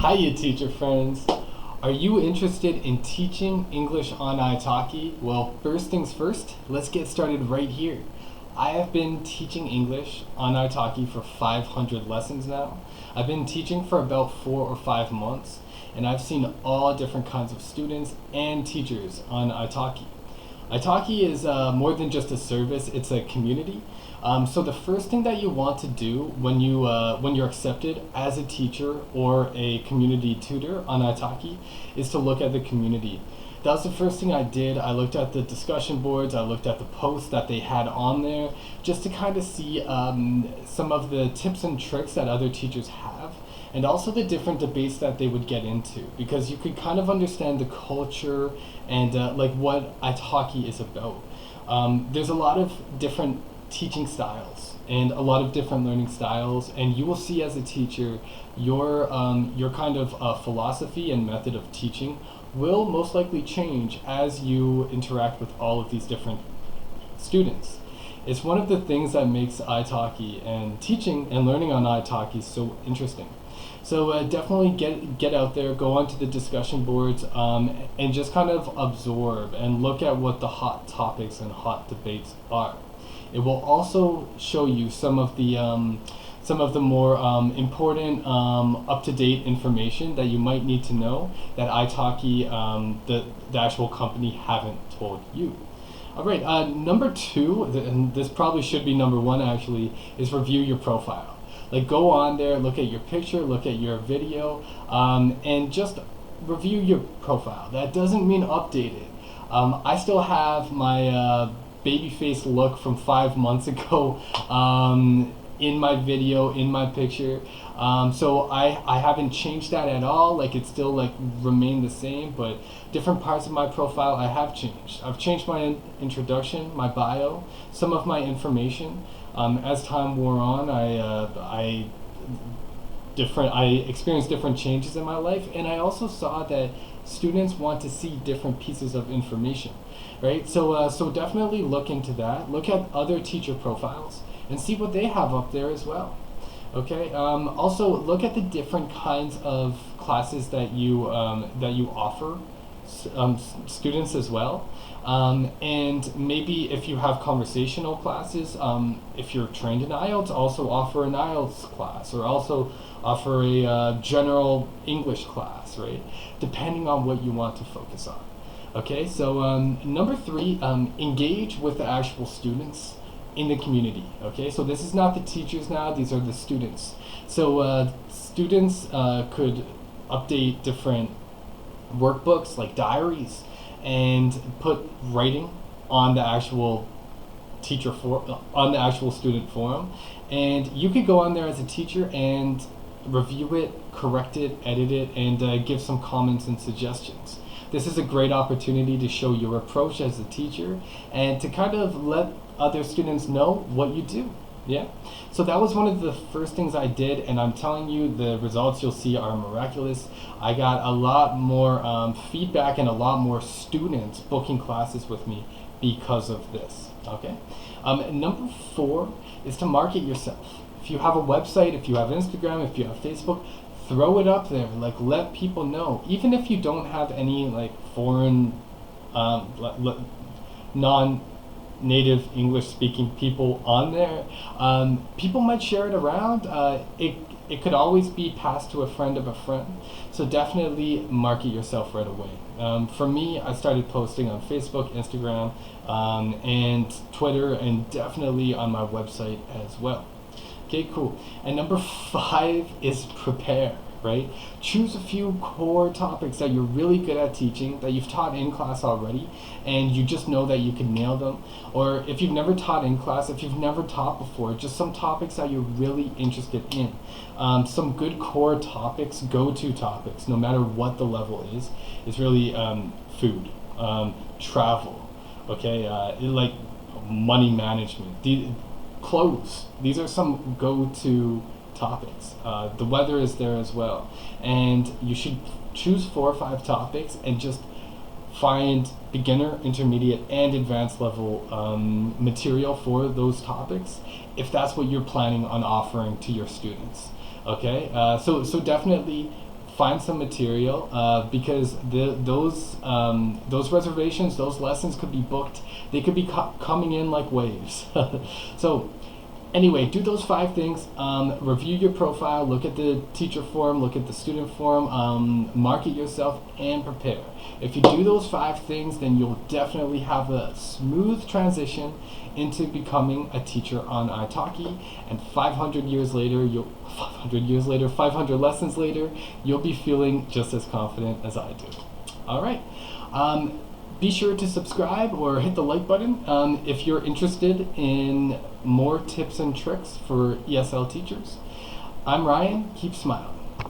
Hiya, teacher friends. Are you interested in teaching English on iTalki? Well, first things first, let's get started right here. I have been teaching English on iTalki for 500 lessons now. I've been teaching for about 4 or 5 months, and I've seen all different kinds of students and teachers on iTalki. iTalki is more than just a service, it's a community. So the first thing that you want to do when you're accepted as a teacher or a community tutor on iTalki is to look at the community. That was the first thing I did. I looked at the discussion boards, I looked at the posts that they had on there, just to kind of see some of the tips and tricks that other teachers have, and also the different debates that they would get into, because you could kind of understand the culture and like what iTalki is about. There's a lot of different teaching styles and a lot of different learning styles, and you will see as a teacher your kind of philosophy and method of teaching will most likely change as you interact with all of these different students. It's one of the things that makes iTalki and teaching and learning on iTalki so interesting. So definitely get out there, go onto the discussion boards, and just kind of absorb and look at what the hot topics and hot debates are. It will also show you some of the more important up-to-date information that you might need to know that iTalki, the actual company, haven't told you. All right, number 2, and this probably should be number 1 actually, is review your profile. Like, go on there, look at your picture, look at your video, and just review your profile. That doesn't mean update it. I still have my baby face look from 5 months ago in my video, in my picture. So I haven't changed that at all. Like, it's still like remained the same, but different parts of my profile I have changed. I've changed my introduction, my bio, some of my information. As time wore on, I experienced different changes in my life, and I also saw that students want to see different pieces of information, right? So definitely look into that. Look at other teacher profiles and see what they have up there as well. Okay. Also look at the different kinds of classes that you offer students as well. And maybe if you have conversational classes, if you're trained in IELTS, also offer an IELTS class, or also offer a general English class, right? Depending on what you want to focus on. Okay, so number 3, engage with the actual students in the community. Okay, so this is not the teachers now, these are the students. So students could update different workbooks like diaries and put writing on the actual on the actual student forum, and you could go on there as a teacher and review it, correct it, edit it, and give some comments and suggestions. This is a great opportunity to show your approach as a teacher and to kind of let other students know what you do. Yeah, so that was one of the first things I did, and I'm telling you, the results you'll see are miraculous. I got a lot more feedback and a lot more students booking classes with me because of this. Okay, number 4 is to market yourself. If you have a website, if you have Instagram, if you have Facebook, throw it up there. Like, let people know. Even if you don't have any like foreign non-native English speaking people on there, people might share it around. It could always be passed to a friend of a friend. So definitely market yourself right away. For me, I started posting on Facebook, Instagram, and Twitter, and definitely on my website as well. Okay, cool. And number 5 is prepare, right? Choose a few core topics that you're really good at teaching, that you've taught in class already, and you just know that you can nail them. Or if you've never taught in class, if you've never taught before, just some topics that you're really interested in. Some good core topics, go-to topics, no matter what the level is really food, travel, okay, like money management, clothes. These are some go-to topics. The weather is there as well, and you should choose 4 or 5 topics and just find beginner, intermediate, and advanced level material for those topics if that's what you're planning on offering to your students. Okay, so definitely find some material because those reservations, those lessons could be booked. They could be coming in like waves. So anyway, do those 5 things. Review your profile, look at the teacher forum, look at the student forum, market yourself, and prepare. If you do those 5 things, then you'll definitely have a smooth transition into becoming a teacher on iTalki, and 500 lessons later, you'll be feeling just as confident as I do. All right. Be sure to subscribe or hit the like button if you're interested in more tips and tricks for ESL teachers. I'm Ryan. Keep smiling.